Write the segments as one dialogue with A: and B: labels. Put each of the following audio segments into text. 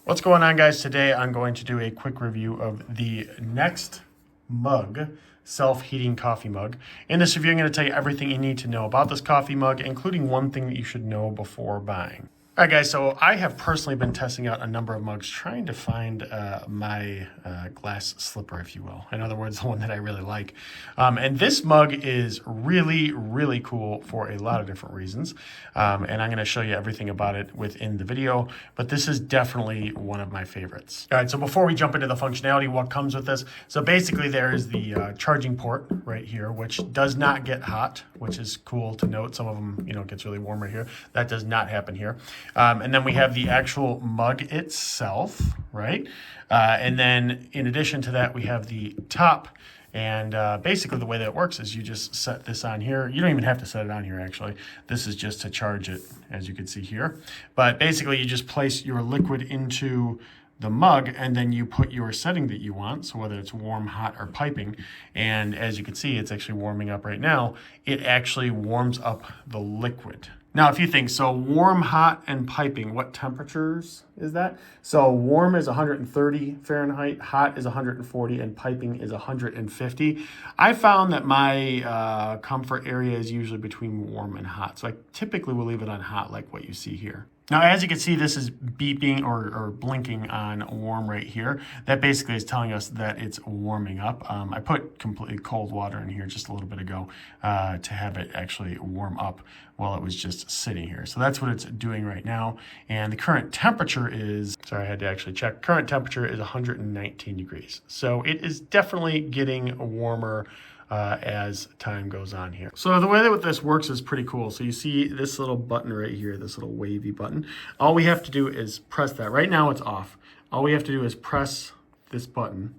A: What's going on, guys? Today I'm going to do a quick review of the Nextmug self-heating coffee mug. In this review, I'm going to tell you everything you need to know about this coffee mug, including one thing that you should know before buying. All right, guys, so I have personally been testing out a number of mugs, trying to find my glass slipper, if you will. In other words, the one that I really like. And this mug is really, really cool for a lot of different reasons. And I'm going to show you everything about it within the video, but this is definitely one of my favorites. All right, so before we jump into the functionality, what comes with this? So basically there is the charging port right here, which does not get hot, which is cool to note. Some of them, it gets really warm right here. That does not happen here. And then we have the actual mug itself, right? And then in addition to that, we have the top. And basically the way that it works is you just set this on here. You don't even have to set it on here, actually. This is just to charge it, as you can see here. But basically you just place your liquid into the mug, and then you put your setting that you want, so whether it's warm, hot, or piping. And as you can see, it's actually warming up right now. It actually warms up the liquid. Now, a few things. So warm, hot, and piping, what temperatures is that? So warm is 130 Fahrenheit, hot is 140, and piping is 150. I found that my comfort area is usually between warm and hot. So I typically will leave it on hot, like what you see here. Now, as you can see, this is beeping or blinking on warm right here. That basically is telling us that it's warming up. I put completely cold water in here just a little bit ago to have it actually warm up while it was just sitting here. So that's what it's doing right now. And the current temperature is, sorry, I had to actually check. Current temperature is 119 degrees. So it is definitely getting warmer as time goes on here. So the way that this works is pretty cool. So you see this little button right here, this little wavy button. All we have to do is press that. Right now it's off. All we have to do is press this button.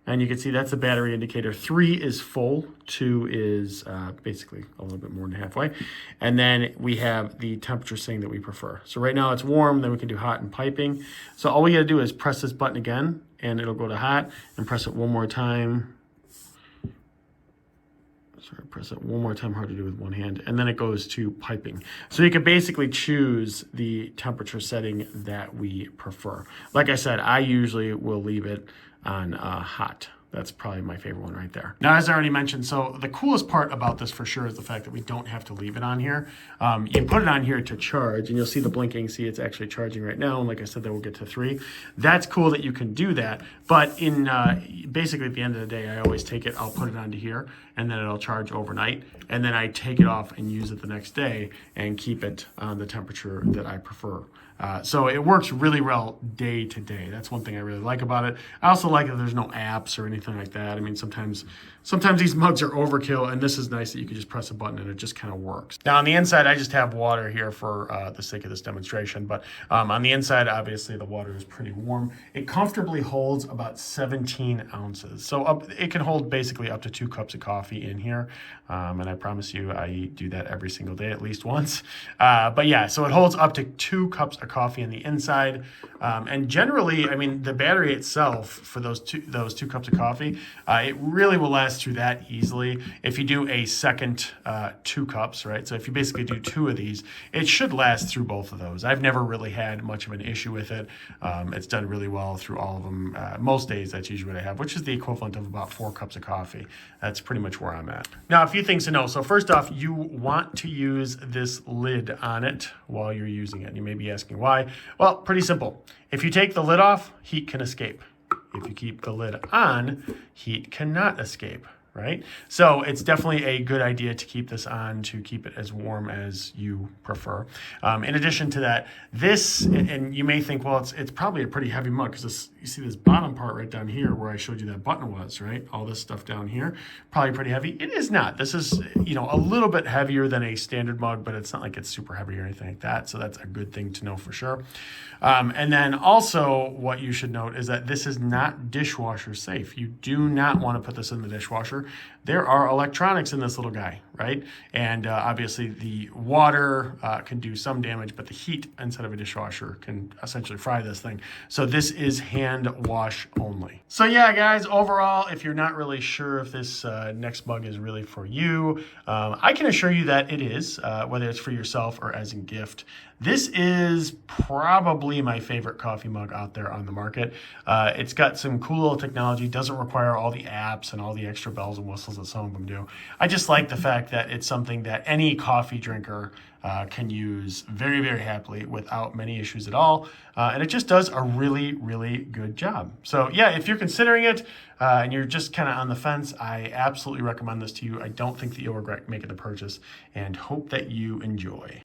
A: And you can see that's the battery indicator. 3 is full, 2 is basically a little bit more than halfway. And then we have the temperature setting that we prefer. So right now it's warm, then we can do hot and piping. So all we gotta do is press this button again, and it'll go to hot, and press it one more time. Sorry, press it one more time, hard to do with one hand, and then it goes to piping. So you can basically choose the temperature setting that we prefer. Like I said, I usually will leave it on hot. That's probably my favorite one right there. Now, as I already mentioned, so the coolest part about this for sure is the fact that we don't have to leave it on here. You put it on here to charge, and you'll see the blinking. See, it's actually charging right now. And like I said, that will get to 3. That's cool that you can do that. But in basically at the end of the day, I always take it, I'll put it onto here, and then it'll charge overnight. And then I take it off and use it the next day and keep it on the temperature that I prefer. So it works really well day to day. That's one thing I really like about it. I also like that there's no apps or anything like that. I mean, sometimes these mugs are overkill, and this is nice that you can just press a button and it just kind of works. Now on the inside, I just have water here for the sake of this demonstration, but on the inside, obviously the water is pretty warm. It comfortably holds about 17 ounces. So it can hold basically up to 2 cups of coffee in here. And I promise you, I do that every single day, at least once. But yeah, so it holds up to 2 cups of coffee on the inside. And generally, I mean, the battery itself for those two cups of coffee, it really will last through that easily. If you do a second 2 cups, right? So if you basically do 2 of these, it should last through both of those. I've never really had much of an issue with it. It's done really well through all of them. Most days, that's usually what I have, which is the equivalent of about 4 cups of coffee. That's pretty much where I'm at. Now, a few things to know. So first off, you want to use this lid on it while you're using it. You may be asking why. Well, pretty simple. If you take the lid off, heat can escape. If you keep the lid on, heat cannot escape, right? So it's definitely a good idea to keep this on to keep it as warm as you prefer. In addition to that, this, and you may think, well, it's probably a pretty heavy mug, because you see this bottom part right down here where I showed you that button was, right? All this stuff down here, probably pretty heavy. It is not. This is, a little bit heavier than a standard mug, but it's not like it's super heavy or anything like that. So that's a good thing to know for sure. And then also what you should note is that this is not dishwasher safe. You do not want to put this in the dishwasher. There are electronics in this little guy, right? And obviously the water can do some damage, but the heat inside of a dishwasher can essentially fry this thing. So this is hand wash only. So yeah, guys, overall, if you're not really sure if this Nextmug is really for you, I can assure you that it is, whether it's for yourself or as a gift. This is probably my favorite coffee mug out there on the market. It's got some cool little technology, doesn't require all the apps and all the extra bells and whistles that some of them do. I just like the fact that it's something that any coffee drinker can use very, very happily without many issues at all. And it just does a really, really good job. So yeah, if you're considering it and you're just kind of on the fence, I absolutely recommend this to you. I don't think that you'll regret making the purchase, and hope that you enjoy.